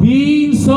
300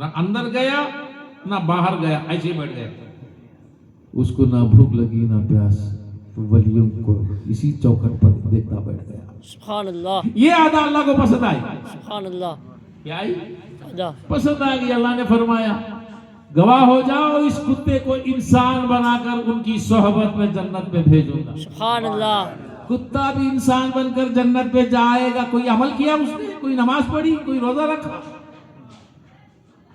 نہ اندر گیا نہ باہر گیا، ایسے بیٹھ گیا. اس کو نہ بھوک لگی نہ پیاس، تو ولیوں کو اسی چوکھٹ پر دیکھتا بیٹھ گیا. سبحان اللہ. یہ ادا اللہ کو پسند آئی. سبحان اللہ. کیا آئی؟ ادا. پسند آ گئی. اللہ نے فرمایا گواہ ہو جاؤ اس کتے کو انسان بنا کر ان کی صحبت میں جنت میں بھیجوں گا. سبحان اللہ. کتا بھی انسان بن کر جنت پہ جائے گا. کوئی عمل کیا اس نے؟ کوئی نماز پڑھی؟ کوئی روزہ رکھا؟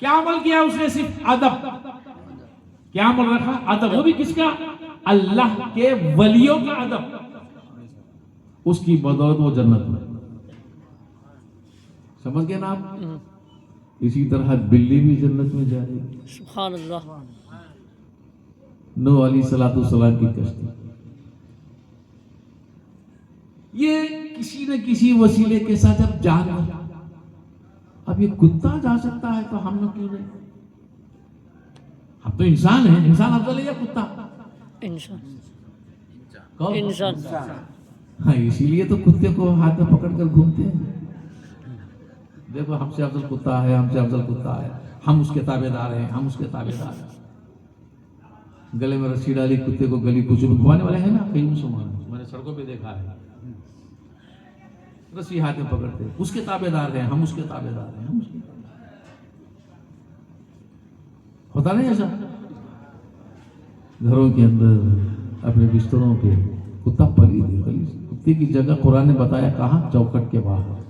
کیا عمل کیا اس نے؟ صرف ادب. کیا عمل رکھا؟ ادب. وہ بھی کس کا؟ اللہ کے ولیوں کا ادب. اس کی بدولت وہ جنت میں. سمجھ گئے نا آپ؟ اسی طرح بلی بھی جنت میں جائے گی. سبحان اللہ. نوح علیہ السلام کی کشتی. یہ کسی نہ کسی وسیلے کے ساتھ جب جانا. اب یہ کتا جا سکتا ہے تو ہم لوگ کیوں نہیں؟ ہم تو انسان ہیں. انسان افضل ہے یا کتا؟ انسان. کون؟ انسان. ہاں اسی لیے تو کتے کو ہاتھ میں پکڑ کر گھومتے ہیں. دیکھو ہم سے افضل کتا ہے، ہم سے افضل کتا ہے، ہم اس کے تابع دار ہیں، ہم اس کے تابع دار ہیں. گلے میں رسی ڈالی کتے کو گلی کوچوں میں گھمانے والے ہیں نا کئی مسلمان. میں نے سڑکوں پہ دیکھا ہے. رسی ہاتھ میں پکڑتے ہیں. اس کے تابع دار ہیں، ہم اس کے تابع دار ہیں، ہم اس کے. ہوتا نہیں ایسا؟ گھروں کے اندر اپنے بستروں پہ کتا پلید ہے. کتے کی جگہ قرآن نے بتایا کہاں؟ چوکھٹ کے باہر.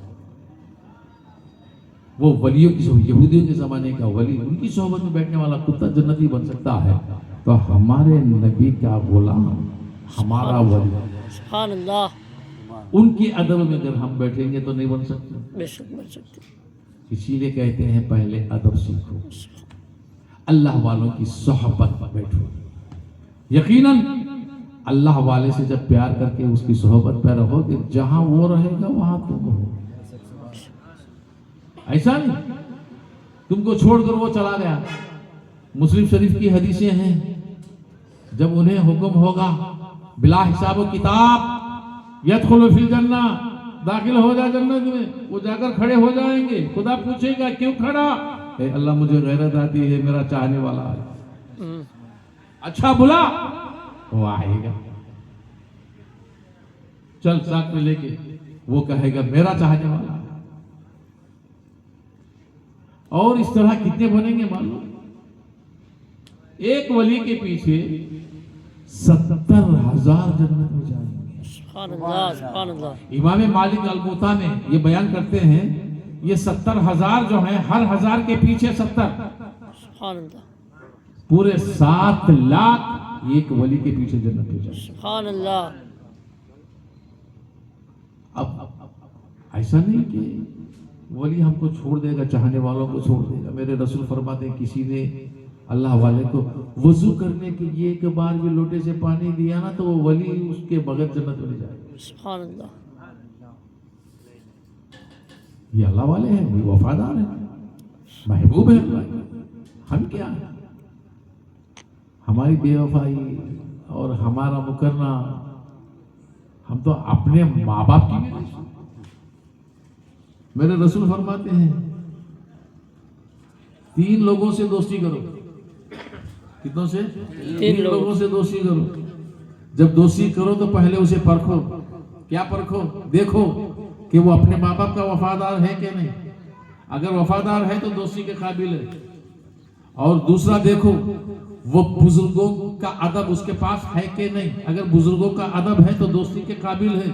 وہ ولیوں کی صحبت، یہودیوں کے زمانے کا ولی، ان کی صحبت میں بیٹھنے والا کتا جنتی بن سکتا ہے تو ہمارے نبی کا غلام، ہمارا ولی، سبحان اللہ. ان کی ادب میں اگر ہم بیٹھیں گے تو نہیں بن سکتے. بے شک بن سکتے. اسی لیے کہتے ہیں پہلے ادب سیکھو، اللہ والوں کی صحبت میں بیٹھو. یقیناً اللہ والے سے جب پیار کر کے اس کی صحبت پہ رہو گے، جہاں وہ رہے گا وہاں تم ہو. ایسا نہیں تم کو چھوڑ کر وہ چلا گیا. مسلم شریف کی حدیثیں ہیں، جب انہیں حکم ہوگا بلا حساب و کتاب یدخل فی الجنہ، داخل ہو جا جنت میں، وہ جا کر کھڑے ہو جائیں گے. خدا پوچھے گا کیوں کھڑا؟ اے اللہ مجھے غیرت آتی ہے، میرا چاہنے والا ہے. اچھا بلا، وہ آئے گا. چل ساتھ میں لے کے، وہ کہے گا میرا چاہنے والا ہے. اور اس طرح کتنے بنیں گے معلوم؟ ایک ولی کے پیچھے 70,000 جنت میں جائیں گے. سبحان اللہ. سبحان اللہ. امام مالک الموطا میں یہ بیان کرتے ہیں، یہ 70,000 جو ہیں، ہر 1000 کے پیچھے 70، سبحان اللہ. پورے 7 لاکھ ایک ولی کے پیچھے جنت میں جائیں. سبحان اللہ. اب ایسا نہیں کہ ولی ہم کو چھوڑ دے گا، چاہنے والوں کو چھوڑ دے گا. میرے رسول فرماتے ہیں کسی نے اللہ والے کو وضو کرنے کے لیے ایک بار بھی لوٹے سے پانی دیا نا تو وہ ولی اس کے بغیر جنت میں جائے گا. سبحان اللہ. یہ اللہ والے ہیں، وہ وفادار ہیں، محبوب ہیں اللہ. ہم کیا ہیں؟ ہماری بے وفائی اور ہمارا مکرنا، ہم تو اپنے ماں باپ کی بھی نہیں. میرے رسول فرماتے ہیں 3 لوگوں سے دوستی کرو. کتنوں سے؟ 3 لوگوں سے دوستی کرو. جب دوستی کرو تو پہلے اسے پرکھو. کیا پرکھو؟ دیکھو کہ وہ اپنے ماں باپ کا وفادار ہے کہ نہیں. اگر وفادار ہے تو دوستی کے قابل ہے. اور دوسرا دیکھو وہ بزرگوں کا ادب اس کے پاس ہے کہ نہیں. اگر بزرگوں کا ادب ہے تو دوستی کے قابل ہے.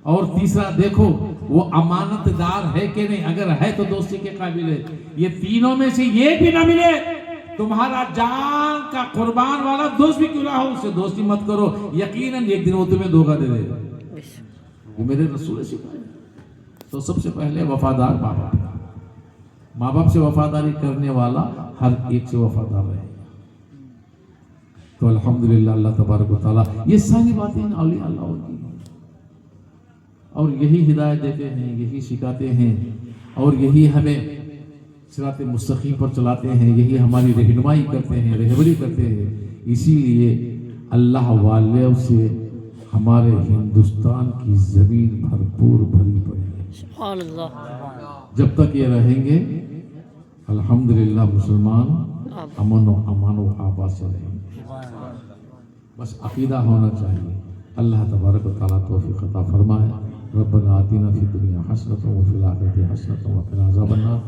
اور تیسرا دیکھو وہ امانت دار ہے کہ نہیں. اگر ہے تو دوستی کے قابل ہے. یہ تینوں میں سے یہ بھی نہ ملے، تمہارا جان کا قربان والا دوست بھی کیوں نہ ہو، اس سے دوستی مت کرو. یقیناً ایک دن وہ تمہیں دھوکہ دے دے گا. وہ میرے رسول نے سکھایا. تو سب سے پہلے وفادار ماں باپ. ماں باپ سے وفاداری کرنے والا ہر ایک سے وفادار رہے. تو الحمدللہ اللہ تبارک و تعالیٰ یہ ساری باتیں اولیاء اللہ کی، اور یہی ہدایت دیتے ہیں، یہی سکھاتے ہیں، اور یہی ہمیں صراط مستقیم پر چلاتے ہیں، یہی ہماری رہنمائی کرتے ہیں، رہبری کرتے ہیں. اسی لیے اللہ والوں سے ہمارے ہندوستان کی زمین بھرپور بھری پڑی ہے. سبحان اللہ. جب تک یہ رہیں گے الحمدللہ مسلمان امن و امان و آباد سے رہیں گے، بس عقیدہ ہونا چاہیے۔ اللہ تبارک و تعالیٰ توفیق عطا فرمائے۔ ربنا آتنا فی الدنیا حسنۃ وفی الآخرۃ حسنۃ وقنا عذاب النار۔